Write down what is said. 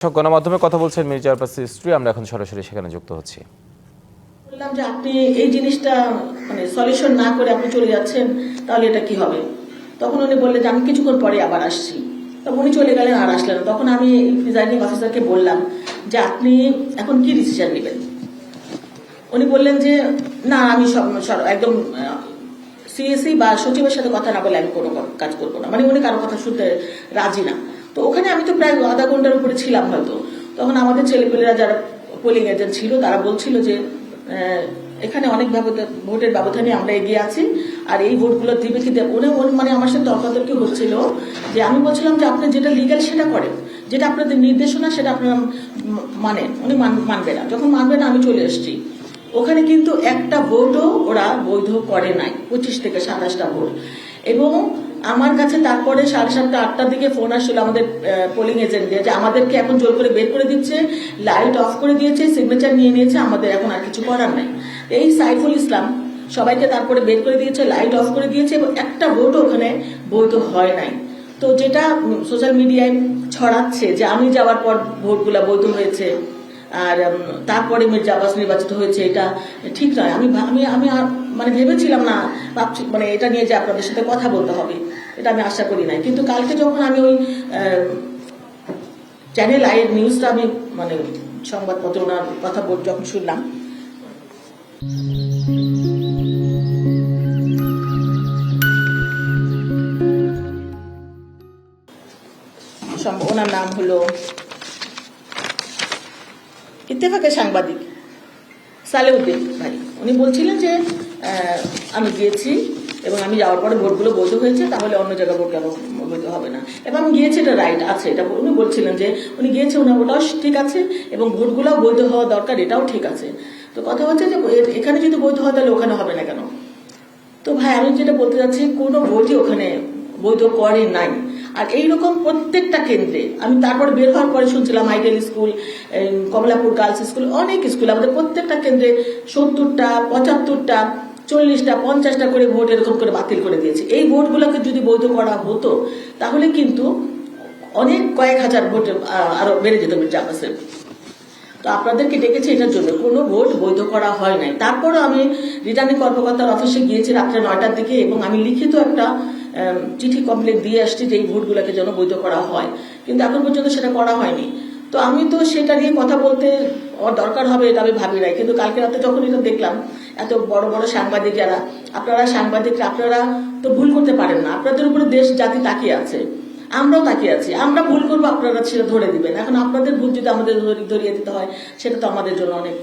গণমাধ্যমে কথা বলছেন মির্জা আব্বাসের স্ত্রী। আমরা এখন সরাসরি সেখানে যুক্ত হচ্ছি। বললাম যে আপনি এই জিনিসটা মানে সলিউশন না করে আপনি চলে যাচ্ছেন, তাহলে এটা কি হবে? তখন উনি বললেন যে আমি কিছুক্ষণ পরে আবার আসছি। তখন উনি চলে গেলেন, আর আসলেন না। তখন আমি প্রিজাইডিং অফিসারকে বললাম যে আপনি এখন কি ডিসিশন নেবেন। উনি বললেন যে না, আমি একদম সিএসি বা সচিবের সাথে কথা না বলে আমি কোনো কাজ করবো না। মানে উনি কারো কথা শুনতে রাজি না। তো ওখানে আমি তো প্রায় আধা ঘন্টার উপরে ছিলাম হয়তো। তখন আমাদের ছেলেপেলেরা যারা পোলিং এজেন্ট ছিল তারা বলছিল যে এখানে অনেক ভোটের ব্যবধানে আমরা এগিয়ে আছি, আর এই ভোটগুলো দিবে কি দেবে। উনি মানে আমার সাথে তর্কাতর্কি হচ্ছিল যে আমি বলছিলাম যে আপনি যেটা লিগ্যাল সেটা করেন, যেটা আপনাদের নির্দেশনা সেটা আপনারা মানেন। উনি মানবে না। যখন মানবে না, আমি চলে এসেছি। ওখানে কিন্তু একটা ভোটও ওরা বৈধ করে নাই, 25 থেকে 27টা ভোট। এবং আমার কাছে তারপরে 7:30 8টার দিকে ফোন আসছিল আমাদের পোলিং এজেন্টদের যে আমাদেরকে এখন জোর করে বের করে দিচ্ছে, লাইট অফ করে দিয়েছে, সিগনেচার নিয়ে নিয়েছে, আমাদের এখন আর কিছু করার নাই। এই সাইফুল ইসলাম সবাইকে তারপরে বের করে দিয়েছে, লাইট অফ করে দিয়েছে, এবং একটা ভোটও ওখানে বৈধ হয় নাই। তো যেটা সোশ্যাল মিডিয়ায় ছড়াচ্ছে যে আমি যাওয়ার পর ভোটগুলা বৈধ হয়েছে আর তারপরে মির্জা আব্বাস নির্বাচিত হয়েছে, এটা ঠিক নয়। আমি আমি আমি মানে ভেবেছিলাম না, ভাবছি মানে এটা নিয়ে যে আপনাদের সাথে কথা বলতে হবে, এটা আমি আশা করি নাই। কিন্তু কালকে যখন আমি ওই চ্যানেল আই নিউজটা আমি মানে সংবাদপত্র ওনার কথা যখন শুনলাম, ওনার নাম হলো ইত্তেফাকের সাংবাদিক সালেউদ্দিন ভাই, উনি বলছিলেন যে আমি গিয়েছি এবং আমি যাওয়ার পরে ভোটগুলো বৈধ হয়েছে, তাহলে অন্য জায়গায় ভোট কেন বৈধ হবে না। এবং আমি গিয়েছি, এটা রাইট আছে, এটা উনি বলছিলেন যে উনি গিয়েছে, ওটাও ঠিক আছে, এবং ভোটগুলোও বৈধ হওয়া দরকার, এটাও ঠিক আছে। তো কথা হচ্ছে যে এখানে যদি বৈধ হয় তাহলে ওখানে হবে না কেন? তো ভাই আমি যেটা বলতে চাচ্ছি, কোনো ভোটই ওখানে বৈধ করে নাই। আর এইরকম প্রত্যেকটা কেন্দ্রে আমি তারপরে বের হওয়ার পরে শুনছিলাম ideal school, Kamalapur girls school, অনেক স্কুল, আমাদের প্রত্যেকটা কেন্দ্রে 70টা 75টা 40টা 50টা করে ভোট এরকম করে বাতিল করে দিয়েছে। এই ভোটগুলোকে যদি বৈধ করা হতো তাহলে কিন্তু অনেক কয়েক হাজার ভোট আরো বেড়ে যেত মির্জা আব্বাসের। তো আপনাদেরকে ডেকেছি এটার জন্য, কোনো ভোট বৈধ করা হয় নাই। তারপরও আমি রিটার্নিং কর্মকর্তার অফিসে গিয়েছি রাত্রে 9টার দিকে, এবং আমি লিখিত একটা চিঠি কমপ্লেন দিয়ে আসছি যে এই ভোটগুলোকে যেন বৈধ করা হয়, কিন্তু এখন পর্যন্ত সেটা করা হয়নি। তো আমি তো সেটা নিয়ে কথা বলতে দরকার হবে এটা আমি ভাবি নাই, কিন্তু কালকে রাতে যখন এটা দেখলাম, এত বড় বড় সাংবাদিক যারা, আপনারা সাংবাদিকরা, আপনারা তো ভুল করতে পারেন না। আপনাদের উপরে দেশ জাতি তাকিয়ে আছে, আমরাও তাকিয়ে আছি। আমরা ভুল করবো, আপনারা সেটা ধরে দিবেন। এখন আপনাদের ভুল যদি আমাদের ধরিয়ে দিতে হয়, সেটা তো আমাদের জন্য অনেক